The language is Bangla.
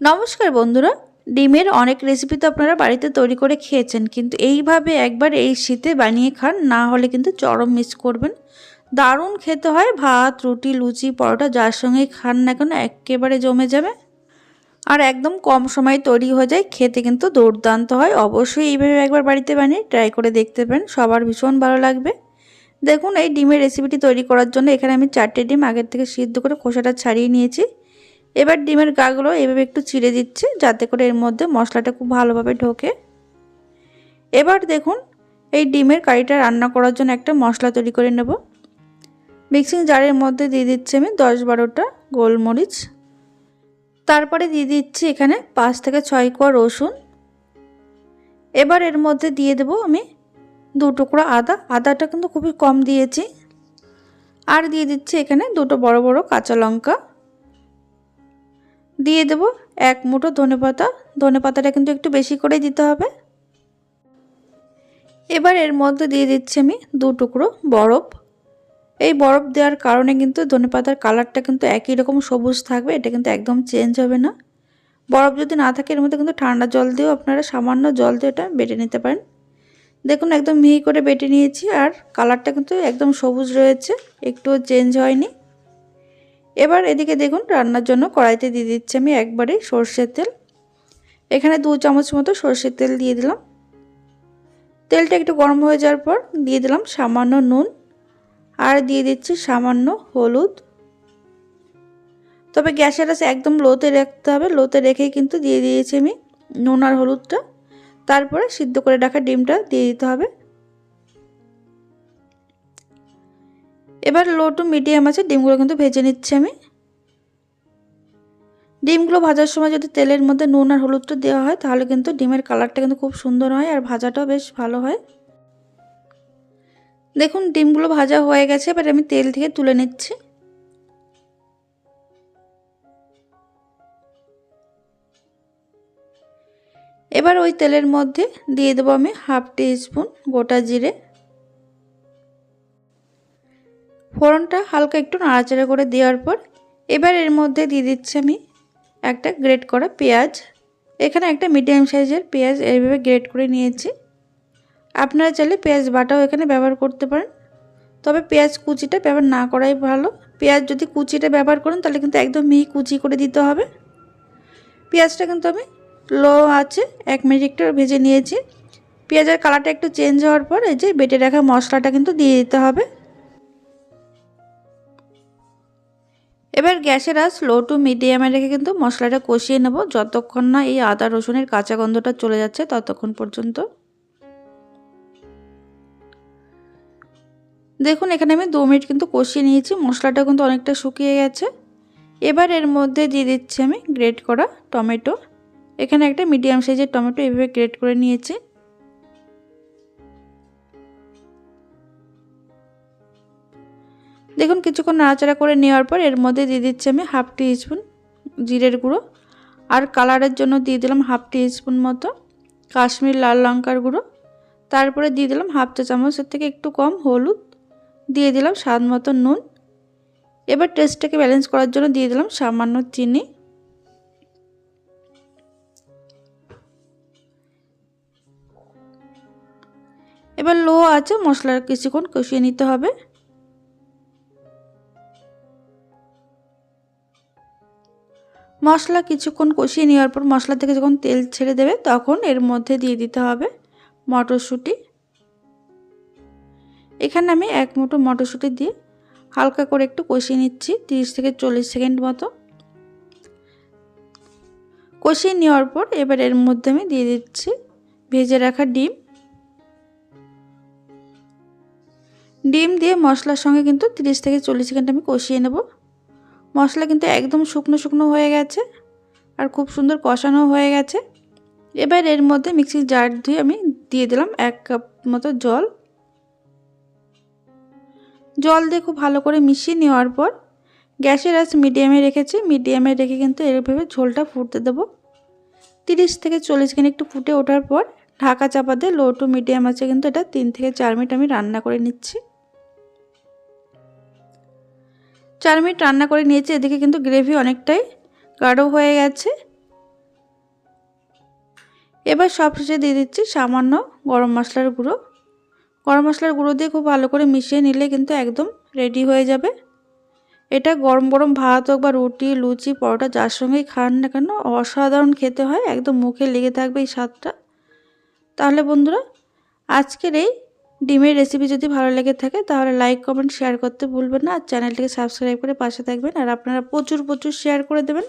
নমস্কার বন্ধুরা। ডিমের অনেক রেসিপি তো আপনারা বাড়িতে তৈরি করে খেয়েছেন, কিন্তু এইভাবে একবার এই শীতে বানিয়ে খান, না হলে কিন্তু চরম মিস করবেন। দারুণ খেতে হয়, ভাত, রুটি, লুচি, পরোটা যার সঙ্গেই খান না কেন একেবারে জমে যাবে। আর একদম কম সময়ে তৈরি হয়ে যায়, খেতে কিন্তু দুর্দান্ত হয়। অবশ্যই এইভাবে একবার বাড়িতে বানিয়ে ট্রাই করে দেখতে পারেন, সবার ভীষণ ভালো লাগবে। দেখুন, এই ডিমের রেসিপিটি তৈরি করার জন্য এখানে আমি 4টে ডিম আগের থেকে সিদ্ধ করে খোসাটা ছাড়িয়ে নিয়েছি। এবার ডিমের গাগুলো এভাবে একটু চিড়ে দিচ্ছি, যাতে করে এর মধ্যে মশলাটা খুব ভালোভাবে ঢোকে। এবার দেখুন, এই ডিমের কারিটা রান্না করার জন্য একটা মশলা তৈরি করে নেব। মিক্সিং জারের মধ্যে দিয়ে দিচ্ছি আমি 10-12টা গোলমরিচ। তারপরে দিয়ে দিচ্ছি এখানে 5 থেকে 6 কোয়া রসুন। এবার এর মধ্যে দিয়ে দেব আমি 2 টুকরো আদা। আদাটা কিন্তু খুবই কম দিয়েছি। আর দিয়ে দিচ্ছি এখানে 2টো বড় বড় কাঁচা লঙ্কা। দিয়ে দেব 1 মুঠো ধনেপাতা। ধনেপাতাটা কিন্তু একটু বেশি করে দিতে হবে। এবার এর মধ্যে দিয়ে দিচ্ছি আমি 2 টুকরো বরফ। এই বরফ দেওয়ার কারণে কিন্তু ধনেপাতার কালারটা কিন্তু একই রকম সবুজ থাকবে, এটা কিন্তু একদম চেঞ্জ হবে না। বরফ যদি না থাকে এর মধ্যে কিন্তু ঠান্ডা জল দিয়েও আপনারা সামান্য জল দিয়ে এটা বেটে নিতে পারেন। দেখুন, একদম মিহি করে বেটে নিয়েছি, আর কালারটা কিন্তু একদম সবুজ রয়েছে, একটুও চেঞ্জ হয়নি। এবার এদিকে দেখুন, রান্নার জন্য কড়াইতে দিয়ে দিচ্ছি আমি একবারেই সরষের তেল। এখানে 2 চামচ মতো সরষের তেল দিয়ে দিলাম। তেলটা একটু গরম হয়ে যাওয়ার পর দিয়ে দিলাম সামান্য নুন, আর দিয়ে দিচ্ছি সামান্য হলুদ। তবে গ্যাসের আঁচ একদম লোতে রাখতে হবে, লোতে রেখেই কিন্তু দিয়ে দিয়েছি আমি নুন আর হলুদটা। তারপরে সিদ্ধ করে রাখা ডিমটা দিয়ে দিতে হবে। এবার লো টু মিডিয়াম আছে ডিমগুলো কিন্তু ভেজে নিচ্ছি আমি। ডিমগুলো ভাজার সময় যদি তেলের মধ্যে নুন আর হলুদটা দেওয়া হয়, তাহলে কিন্তু ডিমের কালারটা কিন্তু খুব সুন্দর হয়, আর ভাজাটাও বেশ ভালো হয়। দেখুন, ডিমগুলো ভাজা হয়ে গেছে, এবার আমি তেল থেকে তুলে নিচ্ছি। এবার ওই তেলের মধ্যে দিয়ে দেবো আমি 1/2 টিস্পুন গোটা জিরে। ফোড়নটা হালকা একটু নাড়াচাড়া করে দেওয়ার পর এবার এর মধ্যে দিয়ে দিচ্ছি আমি একটা গ্রেট করা পেঁয়াজ। এখানে একটা মিডিয়াম সাইজের পেঁয়াজ এইভাবে গ্রেট করে নিয়েছি। আপনারা চাইলে পেঁয়াজ বাটাও এখানে ব্যবহার করতে পারেন, তবে পেঁয়াজ কুচিটা ব্যবহার না করাই ভালো। পেঁয়াজ যদি কুচিটা ব্যবহার করেন তাহলে কিন্তু একদম মিহি কুচি করে দিতে হবে। পেঁয়াজটা কিন্তু আমি লো আছে 1 মিনিট একটু ভেজে নিয়েছি। পেঁয়াজের কালারটা একটু চেঞ্জ হওয়ার পর এই যে বেটে রাখা মশলাটা কিন্তু দিয়ে দিতে হবে। এবার গ্যাসের আঁচ লো টু মিডিয়ামে রেখে কিন্তু মশলাটা কষিয়ে নেব, যতক্ষণ না এই আদা রসুনের কাঁচা গন্ধটা চলে যাচ্ছে ততক্ষণ পর্যন্ত। দেখুন, এখানে আমি 2 মিনিট কিন্তু কষিয়ে নিয়েছি, মশলাটা কিন্তু অনেকটা শুকিয়ে গেছে। এবার এর মধ্যে দিয়ে দিচ্ছি আমি গ্রেট করা টমেটো। এখানে একটা মিডিয়াম সাইজের টমেটো এইভাবে গ্রেট করে নিয়েছি। দেখুন, কিছুক্ষণ নাড়াচাড়া করে নেওয়ার পর এর মধ্যে দিয়ে দিচ্ছি আমি 1/2 টিস্পুন জিরের গুঁড়ো, আর কালারের জন্য দিয়ে দিলাম 1/2 টিস্পুন মতো কাশ্মীর লাল লঙ্কার গুঁড়ো। তারপরে দিয়ে দিলাম 1/2 চা চামচের থেকে একটু কম হলুদ, দিয়ে দিলাম স্বাদ মতো নুন। এবার টেস্টটাকে ব্যালেন্স করার জন্য দিয়ে দিলাম সামান্য চিনি। এবার লো আছে মশলা কিছুক্ষণ কষিয়ে নিতে হবে। মশলা কিছুক্ষণ কষিয়ে নেওয়ার পর মশলা থেকে যখন তেল ছেড়ে দেবে তখন এর মধ্যে দিয়ে দিতে হবে মটরশুঁটি। এখানে আমি 1 মুঠো মটরশুঁটি দিয়ে হালকা করে একটু কষিয়ে নিচ্ছি 30 থেকে 40 সেকেন্ড মতো। কষিয়ে নেওয়ার পর এবার এর মধ্যে আমি দিয়ে দিচ্ছি ভেজে রাখা ডিম। ডিম দিয়ে মশলার সঙ্গে কিন্তু 30 থেকে 40 সেকেন্ড আমি কষিয়ে নেব। মশলা কিন্তু একদম শুকনো শুকনো হয়ে গেছে, আর খুব সুন্দর কষানো হয়ে গেছে। এবার এর মধ্যে মিক্সির জার ধুয়ে আমি দিয়ে দিলাম 1 কাপ মতো জল। জল দিয়ে খুব ভালো করে মিশিয়ে নেওয়ার পর গ্যাসের আঁচ মিডিয়ামে রেখেছি। মিডিয়ামে রেখে কিন্তু এভাবে ঝোলটা ফুটতে দেবো। 30 থেকে 40 সেকেন্ড একটু ফুটে ওঠার পর ঢাকা চাপা দিয়ে লো টু মিডিয়াম আছে কিন্তু এটা 3 থেকে 4 মিনিট আমি রান্না করে নিচ্ছি। 4 মিনিট রান্না করে নিয়েছি। এদিকে কিন্তু গ্রেভি অনেকটাই গাঢ় হয়ে গেছে। এবার সবশেষে দিয়ে দিচ্ছি সামান্য গরম মশলার গুঁড়ো। গরম মশলার গুঁড়ো দিয়ে খুব ভালো করে মিশিয়ে নিলে কিন্তু একদম রেডি হয়ে যাবে। এটা গরম গরম ভাত হোক বা রুটি, লুচি, পরোটা যার সঙ্গেই খান না কেন অসাধারণ খেতে হয়, একদম মুখে লেগে থাকবে এই স্বাদটা। তাহলে বন্ধুরা, আজকের এই ডিমের রেসিপি যদি ভালো লেগে থাকে তাহলে লাইক, কমেন্ট, শেয়ার করতে ভুলবেন না। আর চ্যানেলটিকে সাবস্ক্রাইব করে পাশে থাকবেন। আর আপনারা প্রচুর শেয়ার করে দেবেন।